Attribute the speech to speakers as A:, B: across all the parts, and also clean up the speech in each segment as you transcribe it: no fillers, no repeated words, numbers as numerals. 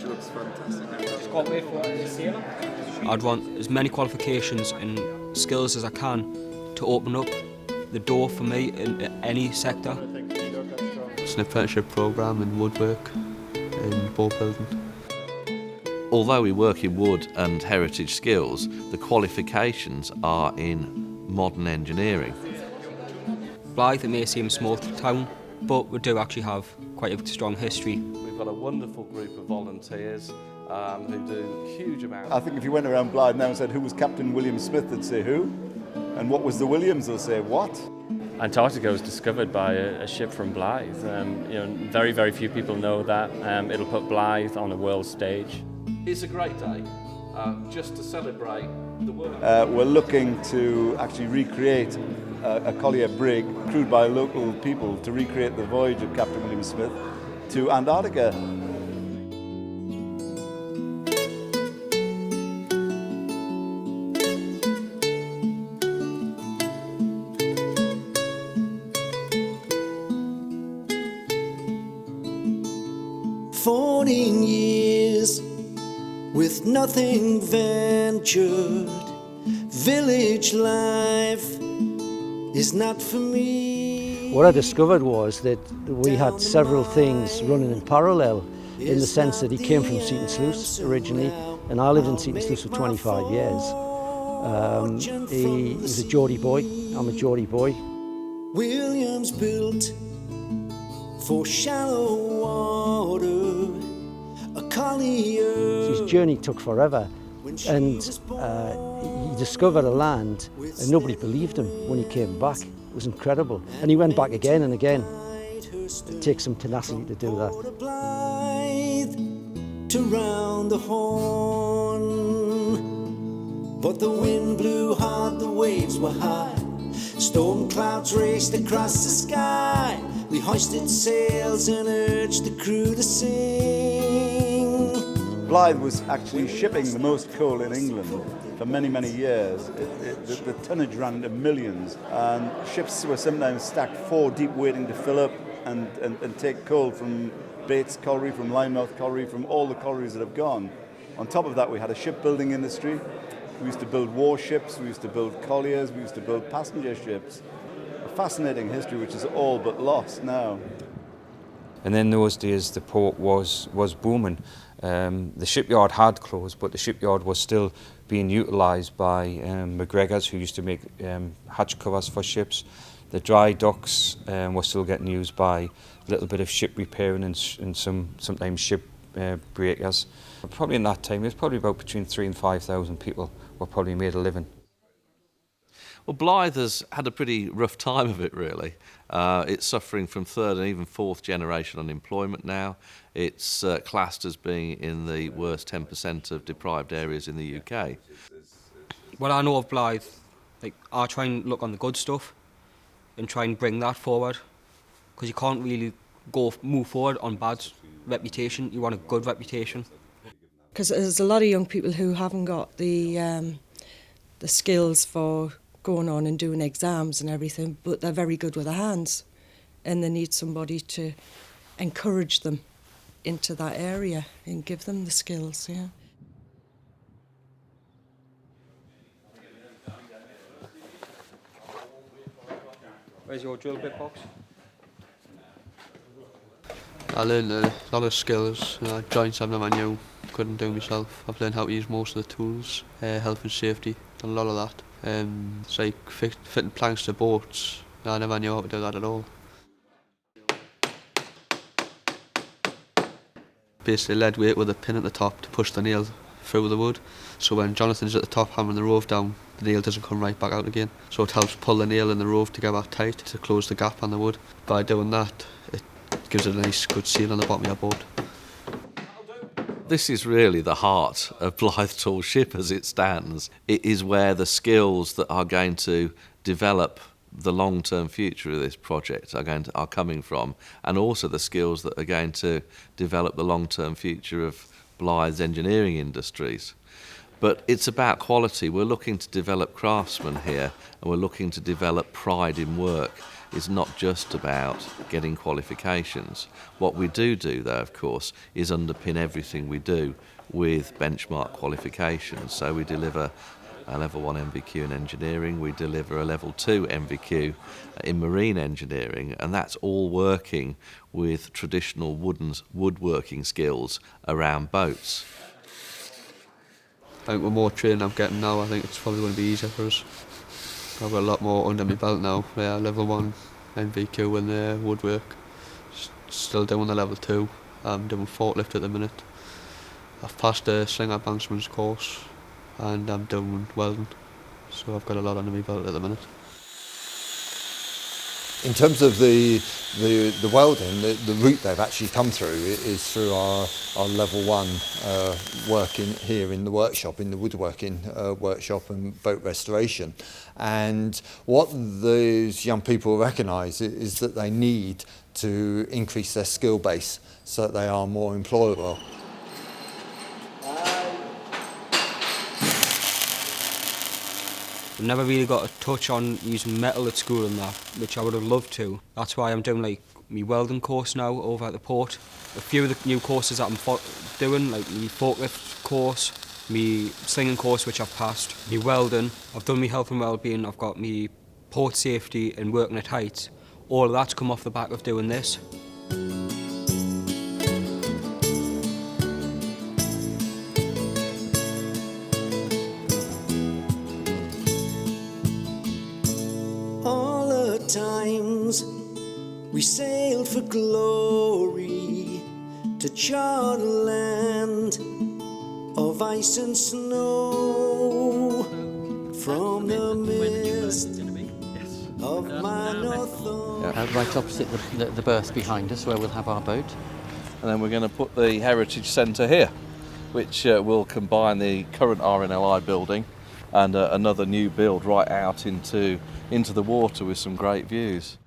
A: She looks fantastic.
B: I'd want as many qualifications and skills as I can to open up the door for me in any sector.
C: It's an apprenticeship programme in woodwork, in boat building.
D: Although we work in wood and heritage skills, the qualifications are in modern engineering.
B: Blyth, it may seem a small town, but we do actually have quite a strong history.
E: We've got a wonderful group of volunteers who do huge amounts.
F: I think if you went around Blyth now and said who was Captain William Smith, they'd say who, and what was the Williams, they'll say what.
G: Antarctica was discovered by a ship from Blyth. Very, very few people know that. It'll put Blyth on a world stage.
E: It's a great day just to celebrate the work.
F: We're looking to actually recreate a collier brig crewed by local people to recreate the voyage of Captain William Smith to Antarctica.
H: 14 years with nothing ventured. Village life is not for me.
I: What I discovered was that we had several things running in parallel, in the sense that he came from Seaton Sluice originally, and I lived in Seaton Sluice for 25 years. He was a Geordie boy, I'm a Geordie boy.
H: Williams built for shallow water, a collier.
I: His journey took forever, and he discovered a land, and nobody believed him when he came back. It was incredible, and he went back again and again. It takes some tenacity to do that.
H: To round the horn, but the wind blew hard, the waves were high, storm clouds raced across the sky. We hoisted sails and urged the crew to sing.
F: Blyth was actually shipping the most coal in England for many, many years. The tonnage ran into millions, and ships were sometimes stacked 4 deep waiting to fill up and take coal from Bates Colliery, from Linemouth Colliery, from all the collieries that have gone. On top of that, we had a shipbuilding industry. We used to build warships, we used to build colliers, we used to build passenger ships. A fascinating history which is all but lost now.
J: And in those days the port was booming. The shipyard had closed, but the shipyard was still being utilised by McGregor's, who used to make hatch covers for ships. The dry docks were still getting used by a little bit of ship repairing and sometimes ship breakers. Probably in that time, there's probably about between 3,000 and 5,000 people were probably made a living.
D: Well, Blyth has had a pretty rough time of it, really. It's suffering from 3rd and even 4th generation unemployment now. It's classed as being in the worst 10% of deprived areas in the UK.
B: What I know of Blyth, I try and look on the good stuff and try and bring that forward, because you can't really move forward on bad reputation. You want a good reputation.
K: Because there's a lot of young people who haven't got the skills for going on and doing exams and everything, but they're very good with their hands, and they need somebody to encourage them into that area and give them the skills. Yeah.
B: Where's your drill bit box?
C: I learned a lot of skills. Joints I've never knew, couldn't do myself. I've learned how to use most of the tools, health and safety, done a lot of that. It's like fitting planks to boats. I never knew how to do that at all. Basically lead weight with a pin at the top to push the nail through the wood. So when Jonathan's at the top hammering the rove down, the nail doesn't come right back out again. So it helps pull the nail in the rove together tight to close the gap on the wood. By doing that, it gives it a nice good seal on the bottom of your boat.
D: This is really the heart of Blyth Tall Ship as it stands. It is where the skills that are going to develop the long-term future of this project are coming from, and also the skills that are going to develop the long-term future of Blyth's engineering industries. But it's about quality. We're looking to develop craftsmen here, and we're looking to develop pride in work. is not just about getting qualifications. What we do though, of course, is underpin everything we do with benchmark qualifications. So we deliver a level 1 MVQ in engineering, we deliver a level 2 MVQ in marine engineering, and that's all working with traditional woodworking skills around boats.
C: I think with more training I'm getting now, I think it's probably going to be easier for us. I've got a lot more under my belt now. Yeah, level 1 MVQ in the woodwork. Still doing the level 2. I'm doing forklift at the minute. I've passed the slinger banksman's course and I'm doing welding. So I've got a lot under my belt at the minute.
A: In terms of the welding, the route they've actually come through is through our level 1 work here in the workshop, in the woodworking workshop and boat restoration. And what those young people recognise is that they need to increase their skill base so that they are more employable.
B: I've never really got a touch on using metal at school and that, which I would have loved to. That's why I'm doing like my welding course now over at the port. A few of the new courses that I'm doing, like my forklift course, my slinging course which I've passed, my welding, I've done my health and wellbeing, I've got my port safety and working at heights. All of that's come off the back of doing this.
H: Times we sailed for glory to charted land of ice and snow from the mist of my north.
L: Right opposite the berth behind us where we'll have our boat.
D: And then we're going to put the Heritage Centre here, which will combine the current RNLI building and another new build right out into the water with some great views.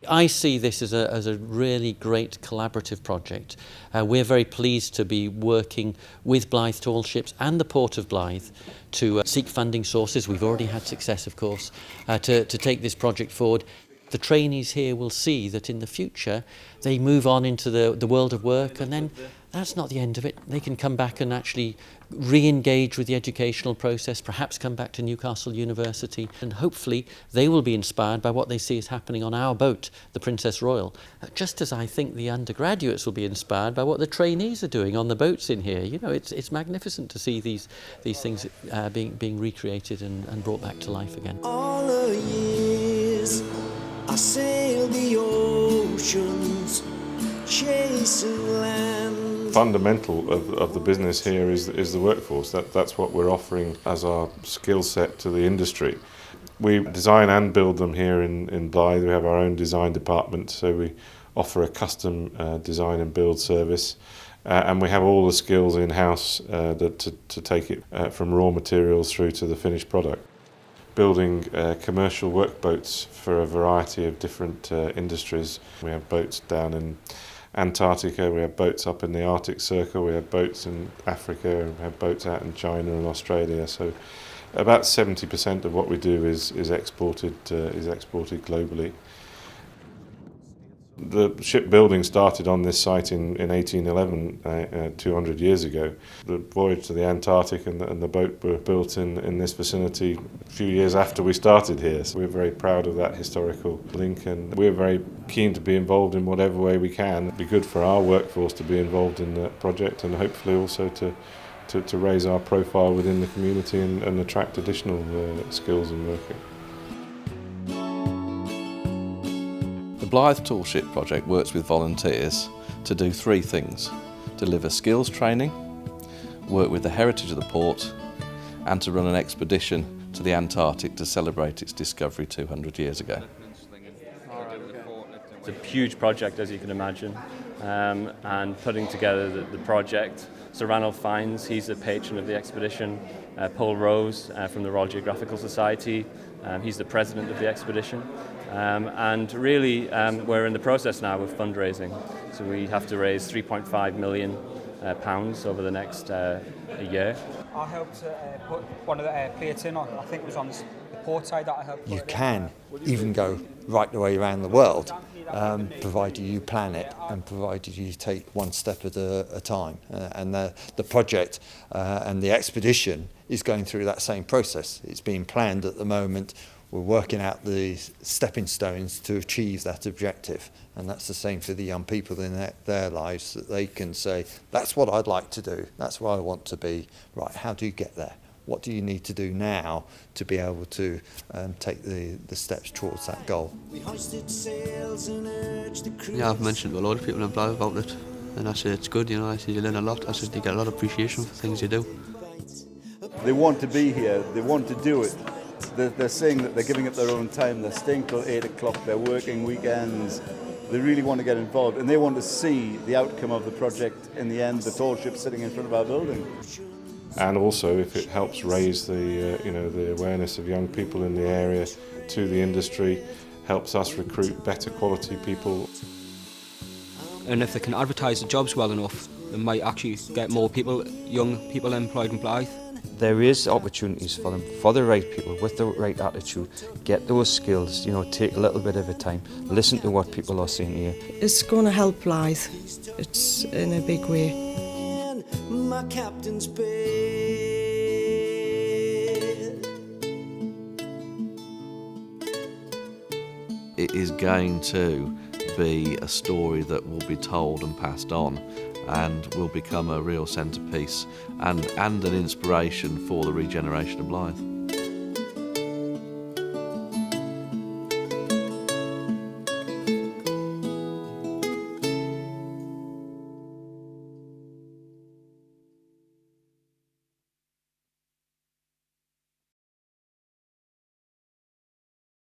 L: I see this as a really great collaborative project. We're very pleased to be working with Blyth Tall Ships and the Port of Blyth to seek funding sources. We've already had success, of course, to take this project forward. The trainees here will see that in the future they move on into the world of work, and then that's not the end of it. They can come back and actually re-engage with the educational process, perhaps come back to Newcastle University, and hopefully they will be inspired by what they see is happening on our boat, the Princess Royal, just as I think the undergraduates will be inspired by what the trainees are doing on the boats in here. You know, it's magnificent to see these things being recreated and brought back to life again.
H: All the years I sailed the oceans, chasing land.
M: Fundamental of the business here is the workforce. That's what we're offering as our skill set to the industry. We design and build them here in Blyth. We have our own design department, so we offer a custom design and build service. And we have all the skills in-house to take it from raw materials through to the finished product. Building commercial workboats for a variety of different industries. We have boats down in Antarctica, we have boats up in the Arctic Circle, we have boats in Africa, we have boats out in China and Australia. So about 70% of what we do is exported globally. The shipbuilding started on this site in 1811, 200 years ago. The voyage to the Antarctic and the boat were built in this vicinity a few years after we started here. So we're very proud of that historical link, and we're very keen to be involved in whatever way we can. It'd be good for our workforce to be involved in that project, and hopefully also to raise our profile within the community and attract additional skills in working.
D: The Blyth Tall Ship Project works with volunteers to do three things: deliver skills training, work with the heritage of the port, and to run an expedition to the Antarctic to celebrate its discovery 200 years ago.
G: It's a huge project, as you can imagine, and putting together the project. So Ranulph Fiennes, he's the patron of the expedition. Paul Rose from the Royal Geographical Society, he's the president of the expedition. And really, we're in the process now of fundraising. So we have to raise £3.5 million over the next year.
N: I helped put one of the plates in, I think it was on the
B: port side that I have.
A: You can even go right the way around the world, provided you plan it and provided you take one step at a time. And the project and the expedition is going through that same process. It's being planned at the moment. We're working out the stepping stones to achieve that objective. And that's the same for the young people in their lives, that they can say, that's what I'd like to do, that's where I want to be. Right, how do you get there? What do you need to do now to be able to take the steps towards that goal?
C: Yeah, I've mentioned to a lot of people in Blyth about it, and I say it's good, you know, I say you learn a lot, I say you get a lot of appreciation for things you do.
F: They want to be here, they want to do it. They're saying that they're giving up their own time, they're staying till 8 o'clock, they're working weekends. They really want to get involved, and they want to see the outcome of the project in the end, the tall ship sitting in front of our building.
M: And also, if it helps raise the the awareness of young people in the area to the industry, helps us recruit better quality people.
B: And if they can advertise the jobs well enough, they might actually get more people, young people employed in Blyth.
J: There is opportunities for them, for the right people, with the right attitude. Get those skills, you know, take a little bit of a time, listen to what people are saying to you.
K: It's going to help Blyth. It's in a big way.
H: My captain's bed.
D: It is going to be a story that will be told and passed on, and will become a real centrepiece and an inspiration for the regeneration of Blyth.